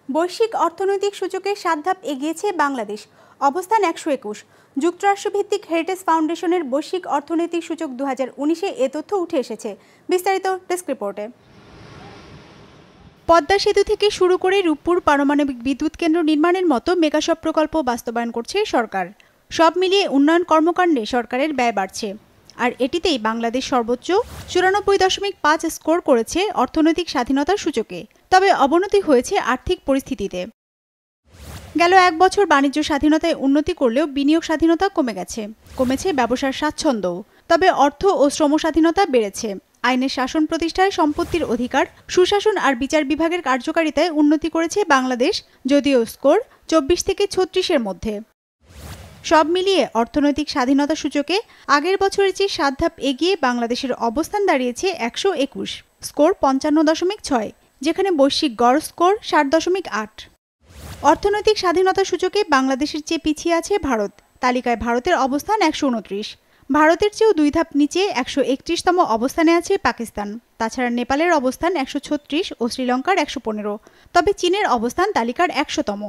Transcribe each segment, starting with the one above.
বৈশ্বিক অর্থনৈতিক সূচকে 7 ধাপ এগিয়েছে বাংলাদেশ, অবস্থান 121। যুক্তরাষ্ট্রভিত্তিক হেরিটেজ ফাউন্ডেশনের বৈশ্বিক অর্থনৈতিক সূচক 2019-এ এ তথ্য উঠে এসেছে। বিস্তারিত ডেস্ক রিপোর্টে। পদ্মা সেতু থেকে শুরু করে রূপপুর পারমাণবিক বিদ্যুৎ কেন্দ্র নির্মাণের মতো মেগাসব প্রকল্প বাস্তবায়ন করছে সরকার। সব মিলিয়ে উন্নয়ন কর্মকাণ্ডে সরকারের ব্যয় বাড়ছে, আর এটিতেই বাংলাদেশ সর্বোচ্চ 94.5 স্কোর করেছে অর্থনৈতিক স্বাধীনতার সূচকে। তবে অবনতি হয়েছে আর্থিক পরিস্থিতিতে। গেল এক বছর বাণিজ্য স্বাধীনতায় উন্নতি করলেও বিনিয়োগ স্বাধীনতা কমেছে ব্যবসার স্বাচ্ছন্দ্যও। তবে অর্থ ও শ্রম স্বাধীনতা বেড়েছে। আইনের শাসন প্রতিষ্ঠায় সম্পত্তির অধিকার, সুশাসন আর বিচার বিভাগের কার্যকারিতায় উন্নতি করেছে বাংলাদেশ, যদিও স্কোর 24 থেকে 36-এর মধ্যে। সব মিলিয়ে অর্থনৈতিক স্বাধীনতা সূচকে আগের বছরের চেয়ে 7 ধাপ এগিয়ে বাংলাদেশের অবস্থান দাঁড়িয়েছে 121, স্কোর 55.6, যেখানে বৈশ্বিক গড় স্কোর 60.8। অর্থনৈতিক স্বাধীনতা সূচকে বাংলাদেশের চেয়ে পিছিয়ে আছে ভারত। তালিকায় ভারতের অবস্থান 129। ভারতের চেয়েও 2 ধাপ নিচে 131তম অবস্থানে আছে পাকিস্তান। তাছাড়া নেপালের অবস্থান 136 ও শ্রীলঙ্কার 115। তবে চীনের অবস্থান তালিকার 100তম।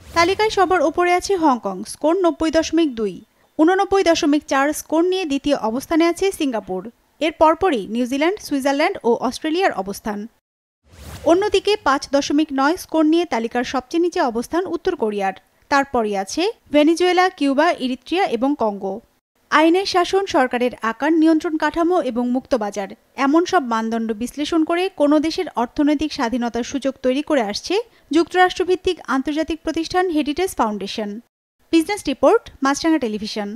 তালিকায় সবার উপরে আছে হংকং, স্কোর 90.2। 89.4 স্কোর নিয়ে দ্বিতীয় অবস্থানে আছে সিঙ্গাপুর। এর পরপরই নিউজিল্যান্ড, সুইজারল্যান্ড ও অস্ট্রেলিয়ার অবস্থান। অন্যদিকে 5.9 স্কোর নিয়ে তালিকার সবচেয়ে নিচে অবস্থান উত্তর কোরিয়ার। তারপরই আছে ভেনেজুয়েলা, কিউবা, ইরিত্রিয়া এবং কঙ্গো। আইনের শাসন, সরকারের আকার, নিয়ন্ত্রণ কাঠামো এবং মুক্তবাজার, এমন সব মানদণ্ড বিশ্লেষণ করে কোনো দেশের অর্থনৈতিক স্বাধীনতার সূচক তৈরি করে আসছে যুক্তরাষ্ট্রভিত্তিক আন্তর্জাতিক প্রতিষ্ঠান হেরিটেজ ফাউন্ডেশন। বিজনেস রিপোর্ট, মাছরাঙা টেলিভিশন।